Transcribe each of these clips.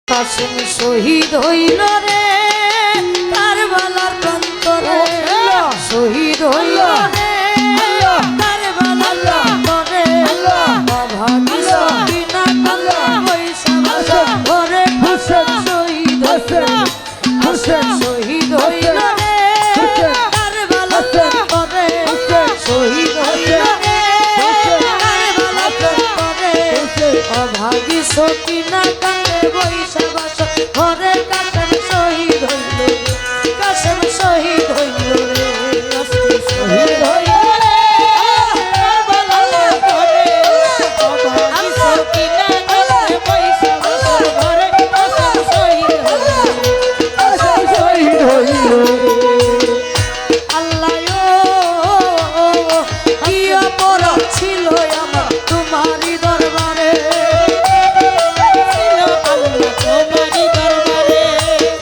কাসেম শহীদ হইল রে কারবালার প্রান্তরে শহীদ হইল রে কারবালার প্রান্তরে অভাগী সকিনা কান্দে বৈশা বসা ঘরে কাসেম শহীদ কাসেম শহীদ হইল রে কারবালার প্রান্তরে শহীদ হইল রে কারবালার প্রান্তরে অভাগী সকিনা কান্দে বৈশা বসা ঘরে কাসেম শহীদ হইল কাসেম শহীদ হইল রে শহীদ হইল রে কারবালার ঘরে অভাগী সকিনা কান্দে বৈশা বসা ঘরে কাসেম শহীদ হইল কাসেম শহীদ হইল আল্লাহ কি অপরাধ ছিল আমার তোমারই দরবারে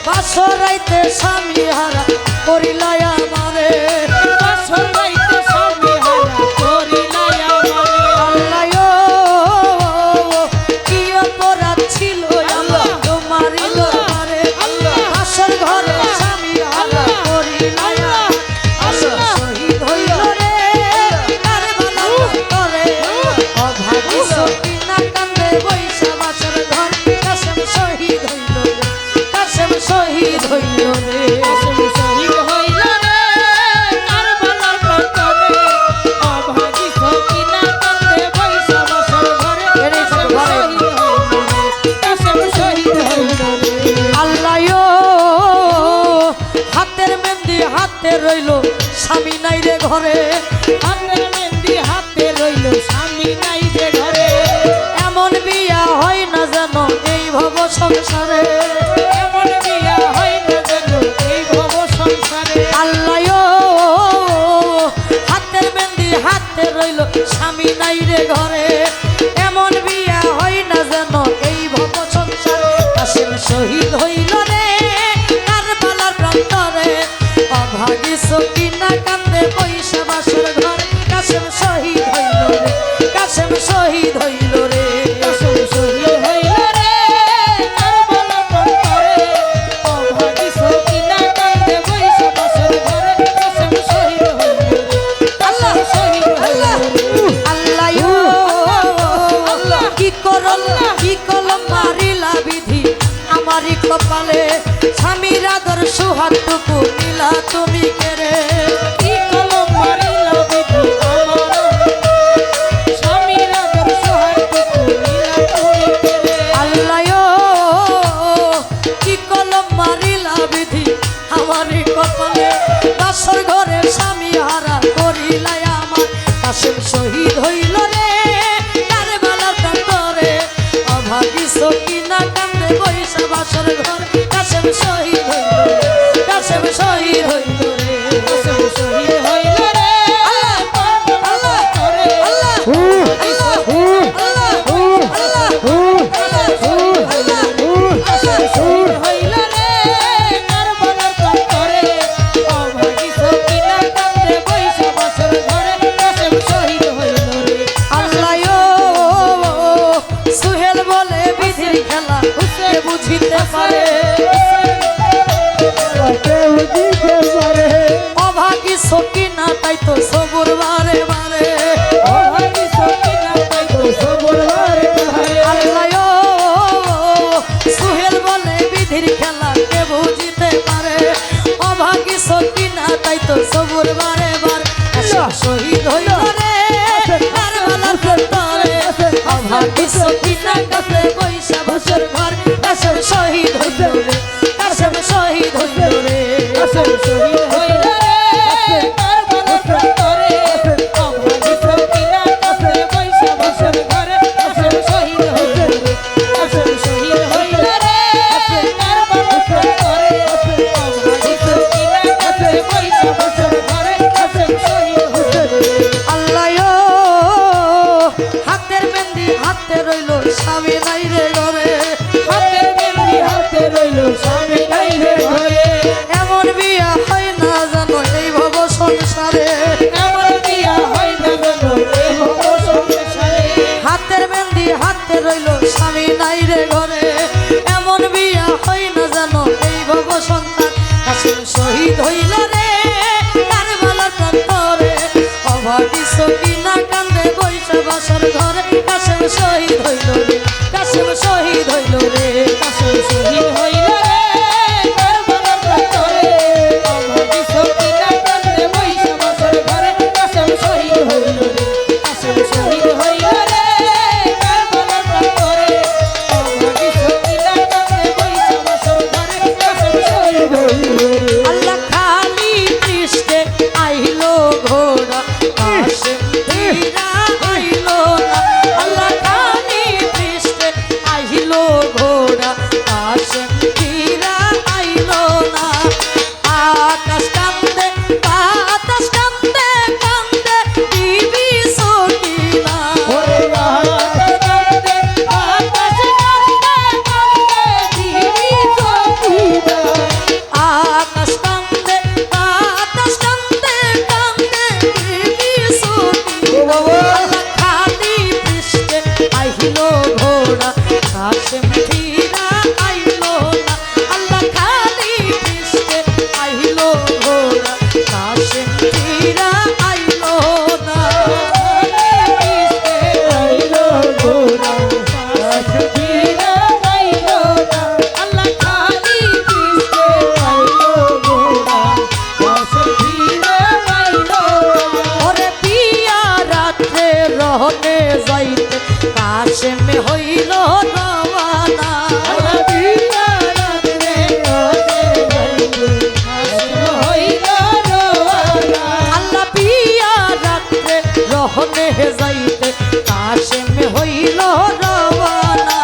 বাসরাইতে স্বামী হারা করিলাই আমারে বাসরাইতে স্বামী হারা করিলাই আমারে আল্লাহ কি অপরাধ ছিল আমার তোমারই দরবারে বাসর ঘরে স্বামী হারা করিলাই আল্লাহ শহীদ হইল রে কারবালার প্রান্তরে অভাগী সকিনা কান্দে বৈশা বাসর ঘর কাসেম শহীদ হইল রে কাসেম শহীদ হইল রে কাসেম শহীদ হইল রে কারবালার প্রান্তরে অভাগী সকিনা কান্দে বৈশা বাসর ঘরে কাসেম শহীদ হইল রে কাসেম শহীদ হইল রে আল্লাহ হাতের মেহেন্দি হাতে রইল স্বামী নাই রে ঘরে হাতের মেহেন্দি হাতে রইল স্বামী নাই রে ঘরে এমন বিয়া হয় না জানো এই ভব সংসারে এমন বিয়া হয় না জানো এই ভব সংসারে আল্লাহ হাতের মেহেন্দি হাতে রইল স্বামী নাই রে ঘরে এমন বিয়া হয় না জানো এই ভব সংসারে কাসেম শহীদ হইল রে কারবালার প্রান্তরে অভাগী সকিনা কান্দে বৈশা বাসর ঘর কাসেম শহীদ হইল রে কাসেম শহীদ হইল রে কাসেম শহীদ হইল রে কারবালার প্রান্তরে অভাগী সকিনা কান্দে বৈশা বাসর ঘরে কাসেম শহীদ হইল রে আল্লাহ শহীদ হইল রে আল্লাহ কি কলম মারিলা বিধি আমারই কপালে স্বামীর আদর সুহাগটুকু নিলা তুমি কেড়ে কি কলম মারিলা বিধি আমার স্বামীর আদর সুহাগটুকু নিলা তুমি কেড়ে আল্লাহ কি কলম মারিলা বিধি আমারই কপালে বাসর ঘরে স্বামী হারা করিলাই আমার কাসেম শহীদ হইল রে কারবালার প্রান্তরে অভাগী সকিনা কান্দে বৈশা বাসর ঘরে কাসেম শহীদ হইল রে কাসেম শহীদ হইল রে কাসেম শহীদ হইল রে আল্লাহ করে আল্লাহ কাসেম শহীদ হইল রে কারবালার প্রান্তরে অভাগী সকিনা কান্দে বৈশা বাসর ঘরে কাসেম শহীদ হইল রে আল্লাহ সুহেল বলে বিধির খেলা কে বুঝিতে পারে অভাগী সকিনা তাই তো সবুর বারে বারে অভাগী সকিনা তাই তো সবুর বারে বারে আল্লাহ সুহেল বলে বিধির খেলা কে বুঝিতে পারে অভাগী সকিনা তাই তো সবুর বারে বারে শহীদ হইল রে কারবালার প্রান্তরে অভাগী সকিনা কান্দে বৈশা বাসর ঘর কাসেম শহীদ হইল রে কাসেম শহীদ হইল রে কাসেম শহীদ হইল রে কারবালার প্রান্তরে অভাগী সকিনা কান্দে বৈশা বাসর ঘরে কাসেম শহীদ হইল রে কাসেম শহীদ হইল রে কারবালার প্রান্তরে অভাগী সকিনা কান্দে বৈশা বাসর ঘরে কাসেম শহীদ হইল রে আল্লাহ হাতের মেহেন্দি হাতে রইল স্বামী নাই রে ঘরে হাতের মেহেন্দি হাতে রইল স্বামী নাই রে ঘরে এমন বিয়া হয় না জানো এই ভব সংসারে এমন বিয়া হয় না জানো এই ভব সংসারে হাতের মেহেন্দি হাতে রইল স্বামী নাই রে ঘরে এমন বিয়া যাইতে কাশেমে হইল রওয়ানা আল্লাহ পিয়া রাত্রে রহনে যাইতে কাশেমে হইল রওয়ানা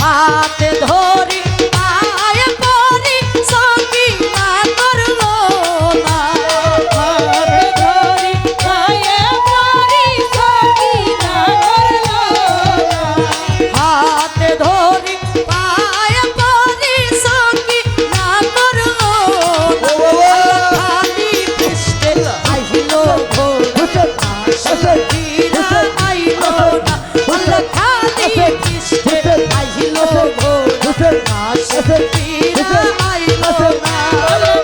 হাতে ধরি পায়ে পরি সঙ্গী না করলো না হাতে ধরি পায়ে পরি সঙ্গী না করলো না হাতে ধরি পায়ে পরি সঙ্গী না করলো না খালি পৃষ্ঠে আইলো ভোর আশিরা আইলো না আল্লাহ খালি পৃষ্ঠে আইলো ভোর আশিরা আইলো না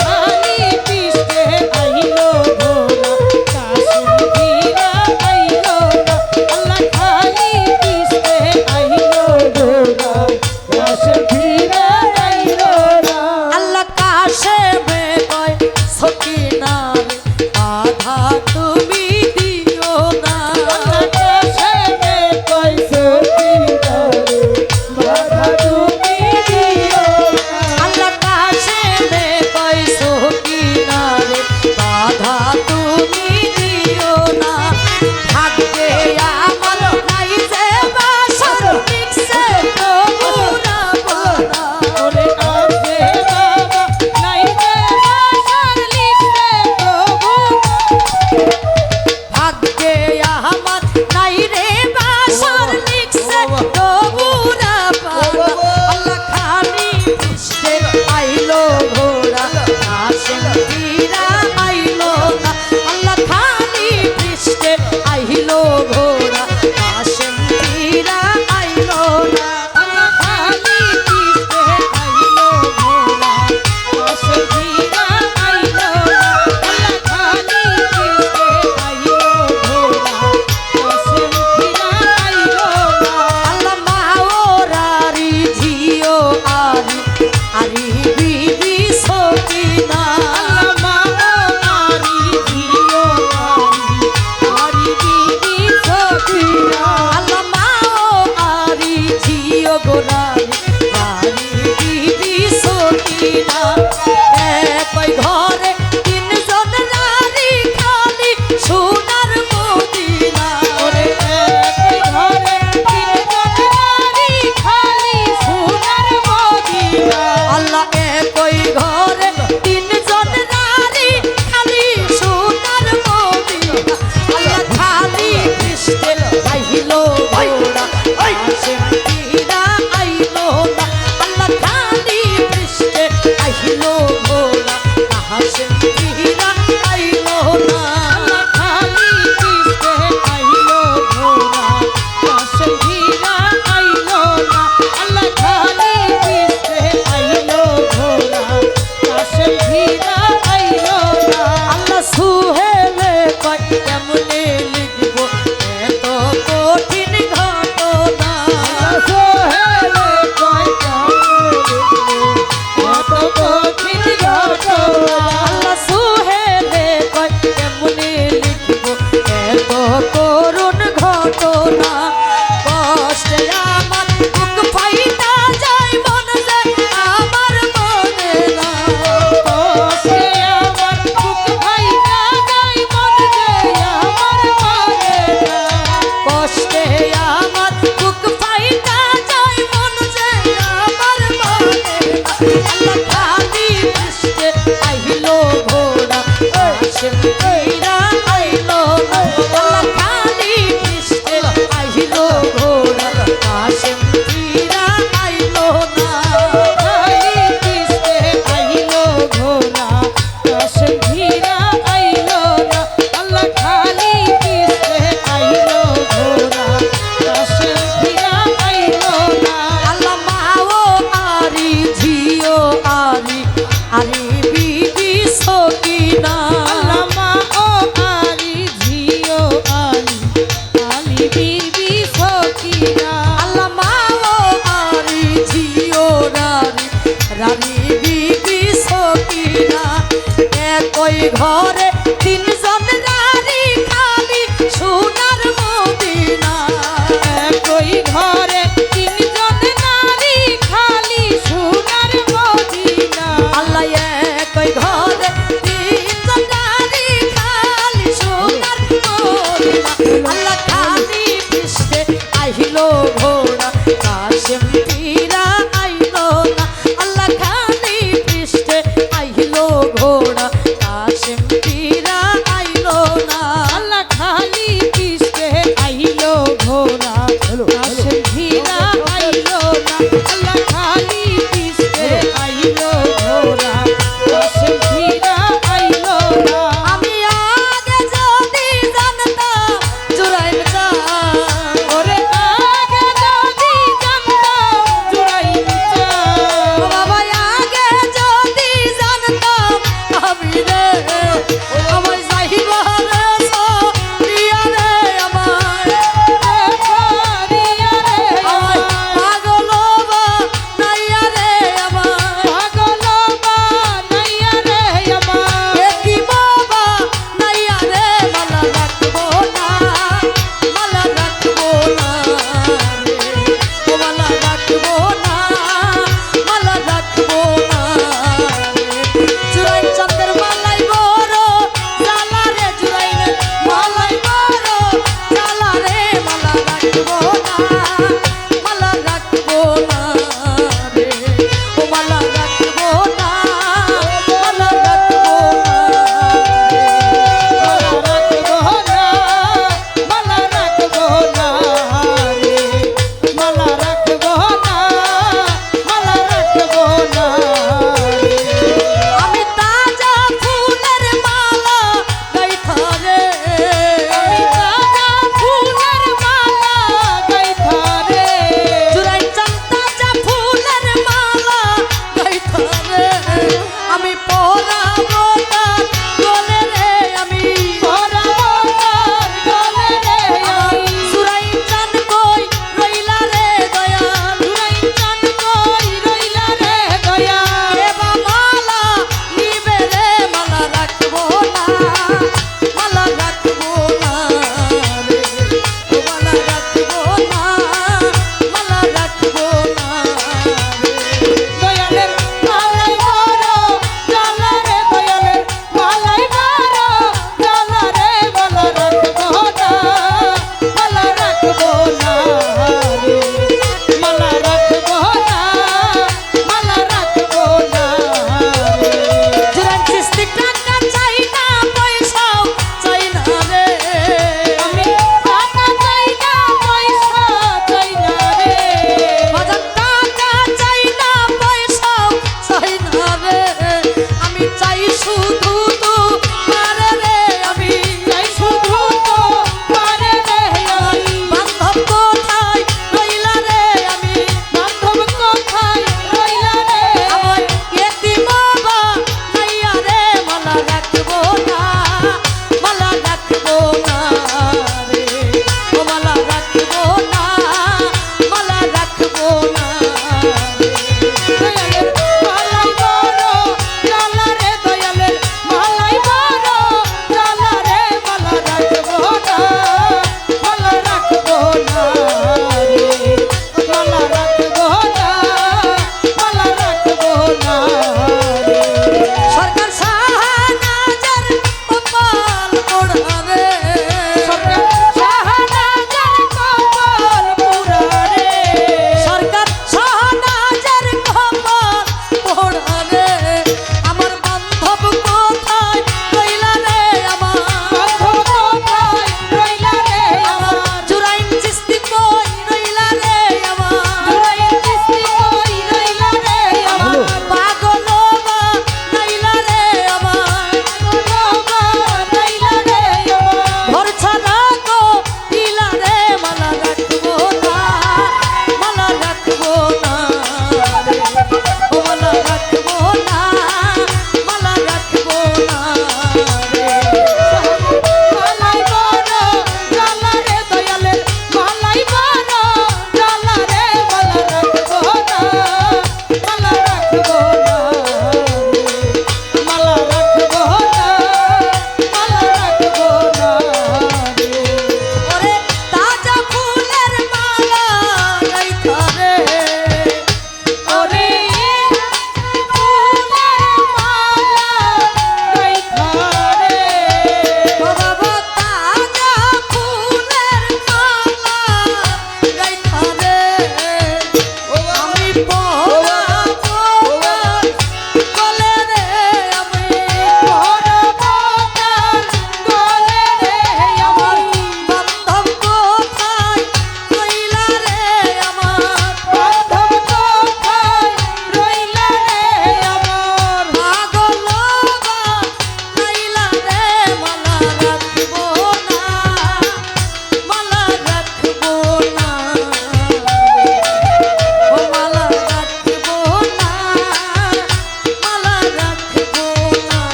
খালি পৃষ্ঠে আইলো ভোর আশিরা আইলো না আল্লাহ খালি পৃষ্ঠে আইলো ভোর আশিরা আইলো না আল্লাহ কাশেমে কয় সকিনা আধা তুমি দিও না আল্লাহ কাশেমে কয় সকিনা আধা তুমি দিও না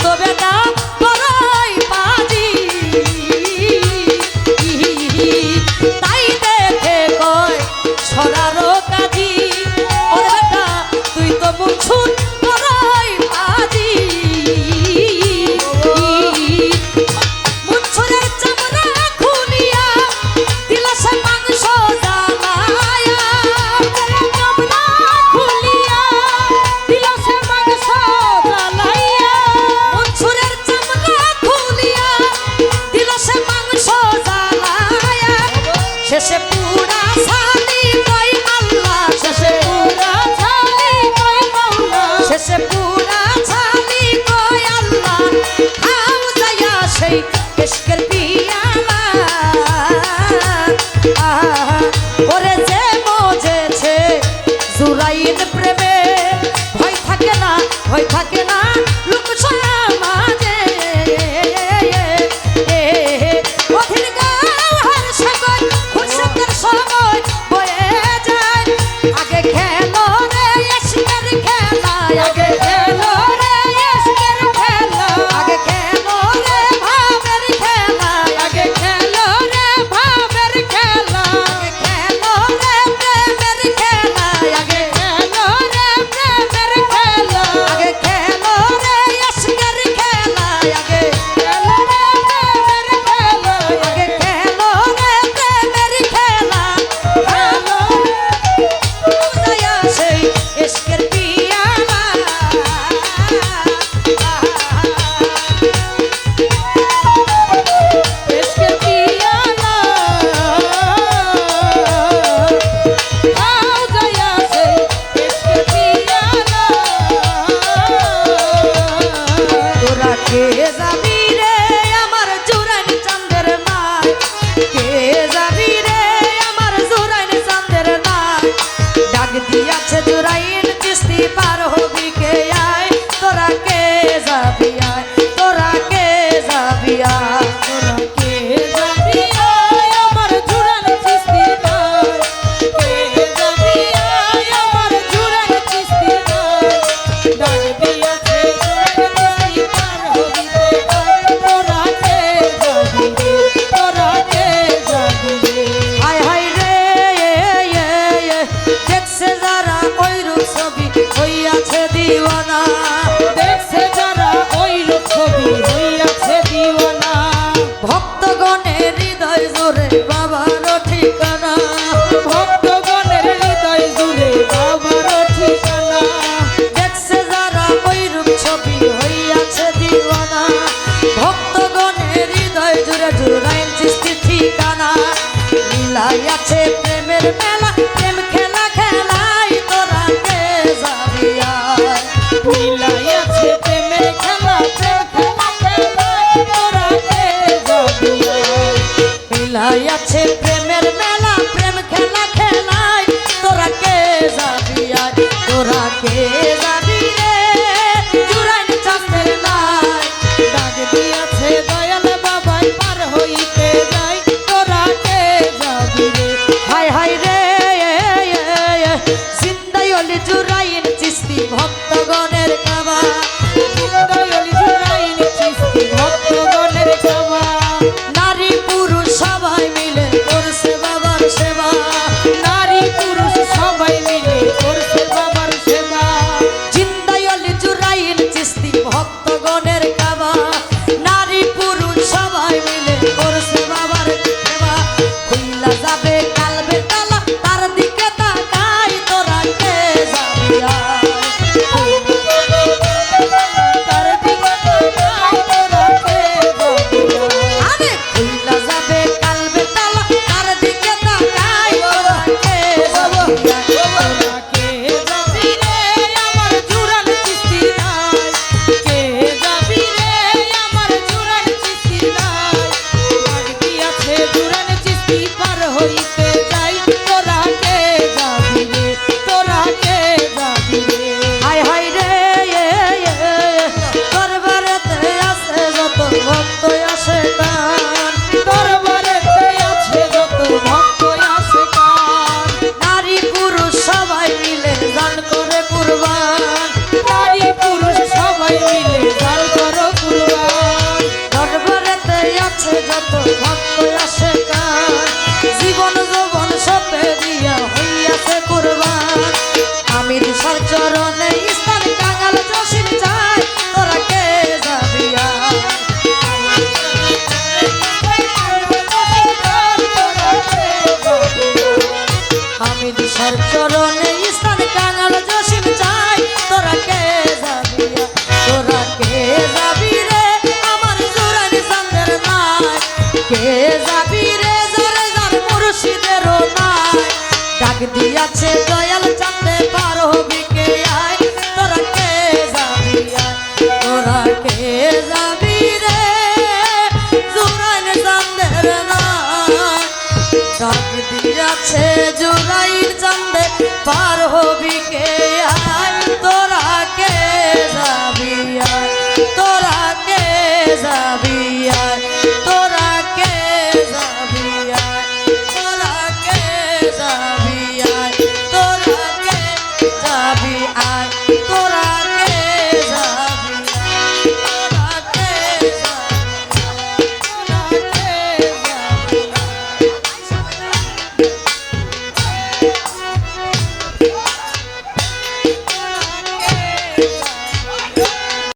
তো বেটা বড়ই পাজি তাই দেখে কয় ছড়ারও কাজী ওরে বেটা তুই তো মুছুন বড়ই পাজি মুছুরের চামড়া খুলিয়া দিল সে মাংস জ্বালায়া চামড়া খুলিয়া দিল সে মাংস জ্বালাইয়া মুছুরের চামড়া খুলিয়া দিল সে মাংস জ্বালায়া শেষে পুরা ছালি কই আল্লাহ শেষে পুরা ছালি কই মাওলা শেষে পুরা ছালি কই আল্লাহ খাও যায়া সেই ইশকের পিয়ালা ওরে যে মজেছে জুরাইন প্রেমে ভয় থাকে না লোক ছায়া মাঝে অধীর গাওয়ার সময় খুরশেদের সময় বয়ে যায় আগে খেলো রে ইশকের খেলা আগে খেলো রে ইশকের খেলা আগে খেলো রে ভাবের খেলা আগে খেলো রে ভাবের খেলা আগে খেলো রে প্রেমের খেলা আগে খেলো রে প্রেমের খেলা আগে খেলো রে ইশকের খেলা আগে খেলো রে প্রেমের খেলা আগে খেলো রে প্রেমের খেলা খেলো দয়া সেই ইশকের পিয়ালা ইশকের পিয়ালা আও দয়া সেই ইশকের পিয়ালা তোরা কে যাবি রে আমার জুরাইন চাঁদের নাই কে যাবি রে আমার জুরাইন চাঁদের নাই ডাক দিয়াছে জুরাইন চিস্তি পার হবি কে আয় তোরা কে যাবি আয় তোরা কে যাবি আয় তোরা কে যাবি আয় আমার জুরাইন চিস্তি নাই কে যাবি আয় আমার জুরাইন চিস্তি নাই ডাক দিয়াছে জুরাইন চিস্তি পার হবি কে আয় তোরা কে যাবি রে তোরা কে যাবি রে হায় হায় রে দেখছে যারা ওই রূপ ছবি হইয়াছে দিওয়ানা দেখছে যারা ওই রূপ ছবি হইয়াছে দিওয়ানা ভক্তগণের হৃদয় জোরে বাবার ঠিকানা ভক্তগণের হৃদয় জোরে বাবার ঠিকানা দেখছে যারা ওই রূপ ছবি হইয়াছে দিওয়ানা ভক্তগণের হৃদয় জোরে জুরাইন চিস্তি ঠিকানা মিলাইয়াছে প্রেমের মেলা প্রেম খেলা খেলাই তোরা কে যাবি আয় মিলাইয়াছে প্রেমের খেলা প্রেম খেলা খেলাই তোরা কে যাবি আয় মিলাইয়াছে প্রেমের মেলা প্রেম খেলা খেলাই তোরা কে যাবি আয় তোরা কে যাবি রে জুরাইন চাঁদের নাই ডাক দিয়াছে দয়াল বাবাই পার হইতে যাই তোরা কে যাবি রে হায় হায় রে জিন্দাই অলি জুরাইন চিস্তি ভক্তগণের কাবা জিন্দাই অলি জুরাইন চিস্তি ভক্তগণের কাবা নারী পুরুষ সবাই মিলে কত ভক্ত আসে কার জীবন যৌবন সপে দিয়া হইয়াছে কুরবান আমি দিশার চরণে স্থান কাঙাল জসিম চাই তোরা কে যাবি আমি দিশার চরণে স্থান কাঙাল জসিম চাই তোরা কে যাবি তোরা কে যাবি রে আমার জোরান চাঁদের নাই কে যাবি রে যারে যার মুর্শিদেরও নাই ডাক দিয়াছে দয়াল চাঁদে পার হবি কে আয় তোরা কে যাবি তোরা কে যাবি রে জোরান চাঁদের নাই ডাক দিয়াছে জোরাইন চাঁদে পার হবি কে